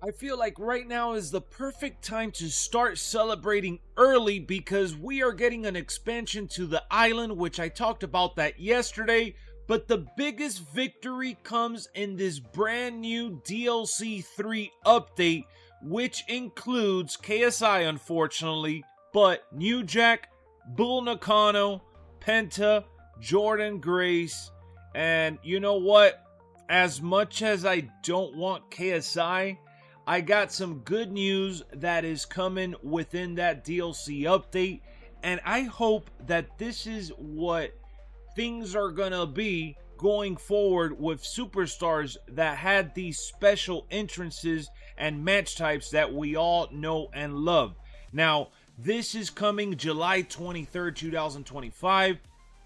I feel like right now is the perfect time to start celebrating early because we are getting an expansion to the island, which I talked about that yesterday. But the biggest victory comes in this brand new DLC 3 update, which includes KSI, unfortunately, but New Jack, Bull Nakano, Penta, Jordan Grace, and you know what? As much as I don't want KSI, I got some good news that is coming within that DLC update, and I hope that this is what things are gonna be going forward with superstars that had these special entrances and match types that we all know and love. Now, this is coming July 23rd, 2025.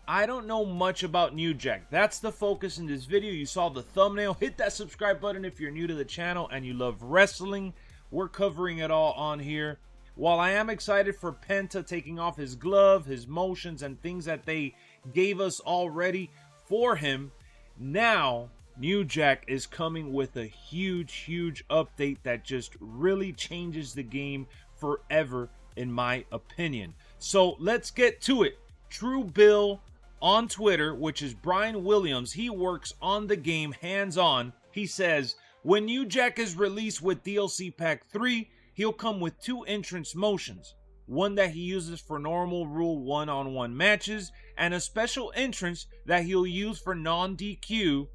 I don't know much about New Jack. That's the focus in this video. You saw the thumbnail. Hit that subscribe button if you're new to the channel and you love wrestling. We're covering it all on here. While I am excited for Penta taking off his glove, his motions, and things that they gave us already for him, now New Jack is coming with a huge update that just really changes the game forever, in my opinion. So let's get to it. True Bill on Twitter, which is Brian Williams, he works on the game hands-on. He says, when New Jack is released with DLC Pack 3, he'll come with 2 entrance motions. One that he uses for normal rule one-on-one matches, and a special entrance that he'll use for non-DQ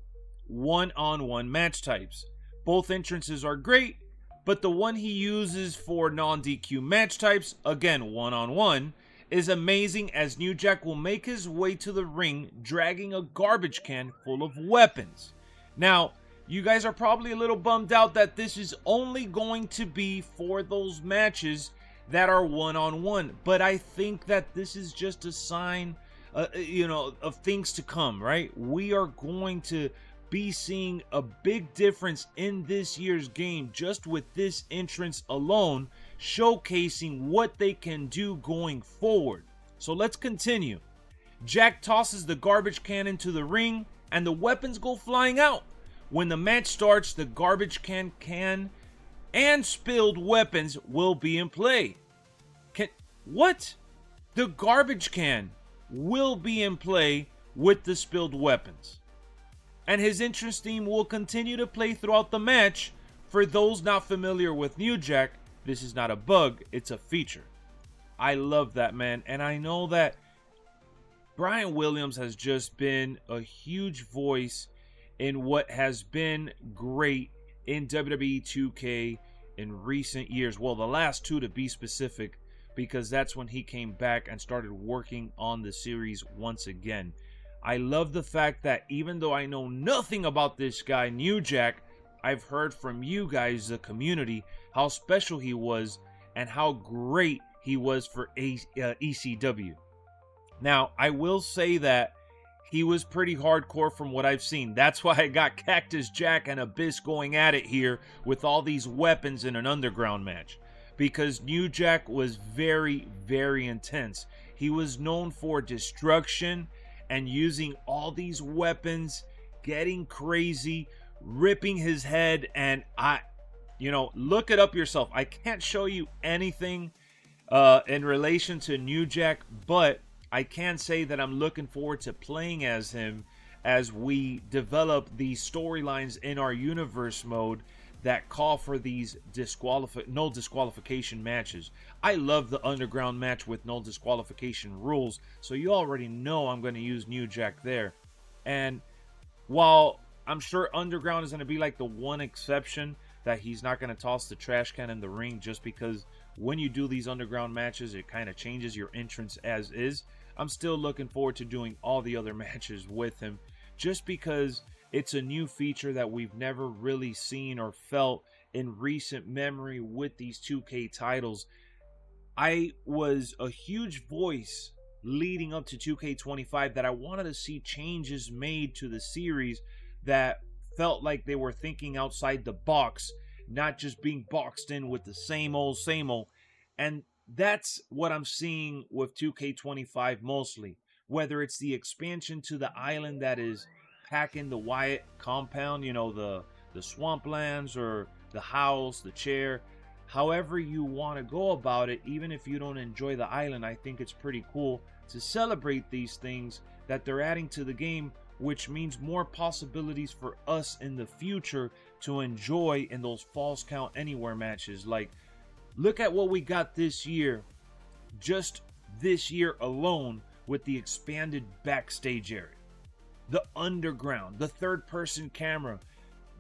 one-on-one match types. Both entrances are great, but the one he uses for non-DQ match types, again one-on-one, is amazing, as New Jack will make his way to the ring dragging a garbage can full of weapons. Now, you guys are probably a little bummed out that this is only going to be for those matches that are one-on-one, but I think that this is just a sign, of things to come, right? We are going to be seeing a big difference in this year's game just with this entrance alone, showcasing what they can do going forward. So let's continue. Jack tosses the garbage can into the ring and the weapons go flying out. When the match starts, the garbage can and spilled weapons will be in play. What? The garbage can will be in play with the spilled weapons. And his entrance theme will continue to play throughout the match. For those not familiar with New Jack, this is not a bug, it's a feature. I love that, man. And I know that Brian Williams has just been a huge voice in what has been great in WWE 2K in recent years. Well, the last 2 to be specific, because that's when he came back and started working on the series once again. I love the fact that even though I know nothing about this guy, New Jack, I've heard from you guys, the community, how special he was and how great he was for ECW. Now, I will say that he was pretty hardcore from what I've seen. That's why I got Cactus Jack and Abyss going at it here with all these weapons in an underground match. Because New Jack was very intense. He was known for destruction and using all these weapons, getting crazy, ripping his head, and look it up yourself. I can't show you anything in relation to New Jack, but I can say that I'm looking forward to playing as him as we develop these storylines in our universe mode that call for these no disqualification matches. I love the underground match with no disqualification rules, so you already know I'm going to use New Jack there. And while I'm sure underground is going to be like the one exception that he's not going to toss the trash can in the ring, just because when you do these underground matches, it kind of changes your entrance as is. I'm still looking forward to doing all the other matches with him, just because it's a new feature that we've never really seen or felt in recent memory with these 2K titles. I was a huge voice leading up to 2K25 that I wanted to see changes made to the series that felt like they were thinking outside the box, not just being boxed in with the same old. And that's what I'm seeing with 2K25 mostly. Whether it's the expansion to the island that is packing the Wyatt compound, the swamplands, or the house, the chair, however you want to go about it. Even if you don't enjoy the island, I think it's pretty cool to celebrate these things that they're adding to the game, which means more possibilities for us in the future to enjoy in those Falls Count Anywhere matches. Like, look at what we got this year, just this year alone, with the expanded backstage area, the underground, the third-person camera.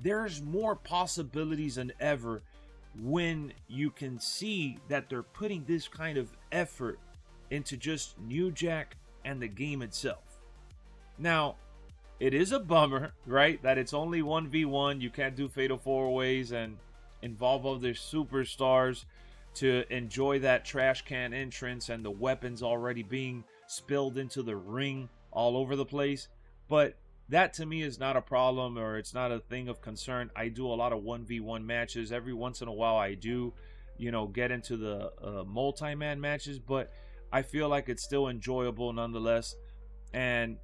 There's more possibilities than ever when you can see that they're putting this kind of effort into just New Jack and the game itself. Now, it is a bummer, right, that it's only 1v1. You can't do Fatal 4-Ways and involve other superstars to enjoy that trash can entrance and the weapons already being spilled into the ring all over the place. But that to me is not a problem, or it's not a thing of concern. I do a lot of 1v1 matches. Every once in a while I do, get into the multi-man matches, but I feel like it's still enjoyable nonetheless. And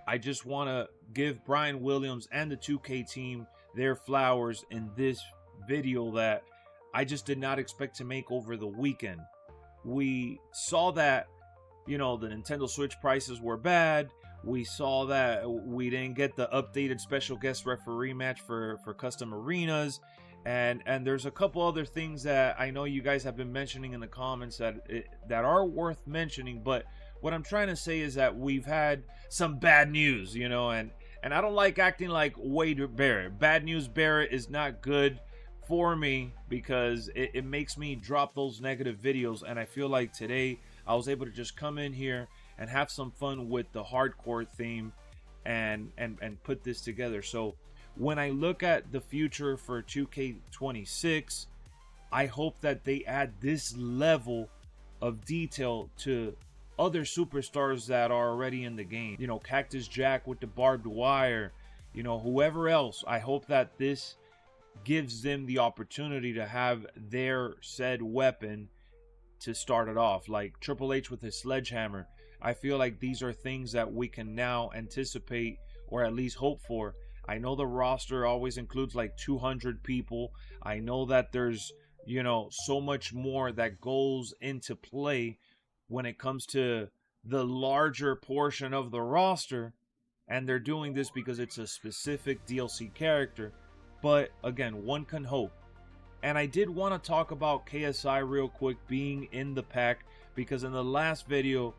I just want to give Brian Williams and the 2K team their flowers in this video that I just did not expect to make over the weekend. We saw that, the Nintendo Switch prices were bad. We saw that we didn't get the updated special guest referee match for custom arenas. And there's a couple other things that I know you guys have been mentioning in the comments that are worth mentioning. But what I'm trying to say is that we've had some bad news, and I don't like acting like Wade Barrett. Bad news Barrett is not good for me because it makes me drop those negative videos. And I feel like today I was able to just come in here and have some fun with the hardcore theme and put this together. So when I look at the future for 2K26, I hope that they add this level of detail to other superstars that are already in the game. Cactus Jack with the barbed wire, whoever else. I hope that this gives them the opportunity to have their said weapon to start it off, like Triple H with his sledgehammer. I feel like these are things that we can now anticipate or at least hope for. I know the roster always includes like 200 people. I know that there's, so much more that goes into play when it comes to the larger portion of the roster. And they're doing this because it's a specific DLC character. But again, one can hope. And I did want to talk about KSI real quick being in the pack, because in the last video,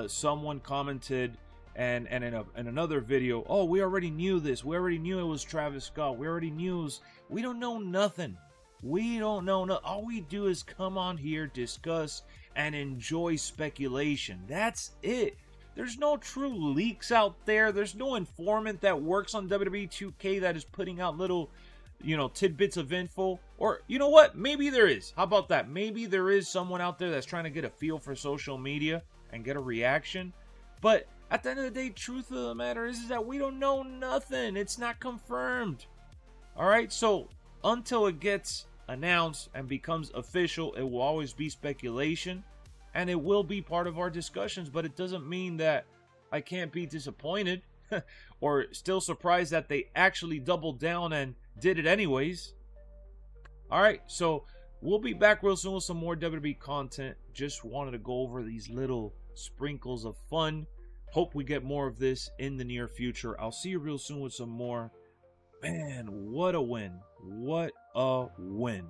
someone commented and in another video, oh, we already knew this. We already knew it was Travis Scott. We already knew it was... We don't know nothing. We don't know. All we do is come on here, discuss, and enjoy speculation. That's it. There's no true leaks out there. There's no informant that works on WWE 2K that is putting out little... tidbits of info. Or, you know what? Maybe there is. How about that? Maybe there is someone out there that's trying to get a feel for social media and get a reaction. But at the end of the day, truth of the matter is that we don't know nothing. It's not confirmed. Alright, so until it gets announced and becomes official, it will always be speculation. And it will be part of our discussions. But it doesn't mean that I can't be disappointed or still surprised that they actually doubled down and did it anyways. Alright, so we'll be back real soon with some more WWE content. Just wanted to go over these little sprinkles of fun. Hope we get more of this in the near future. I'll see you real soon with some more. Man, what a win. What a win.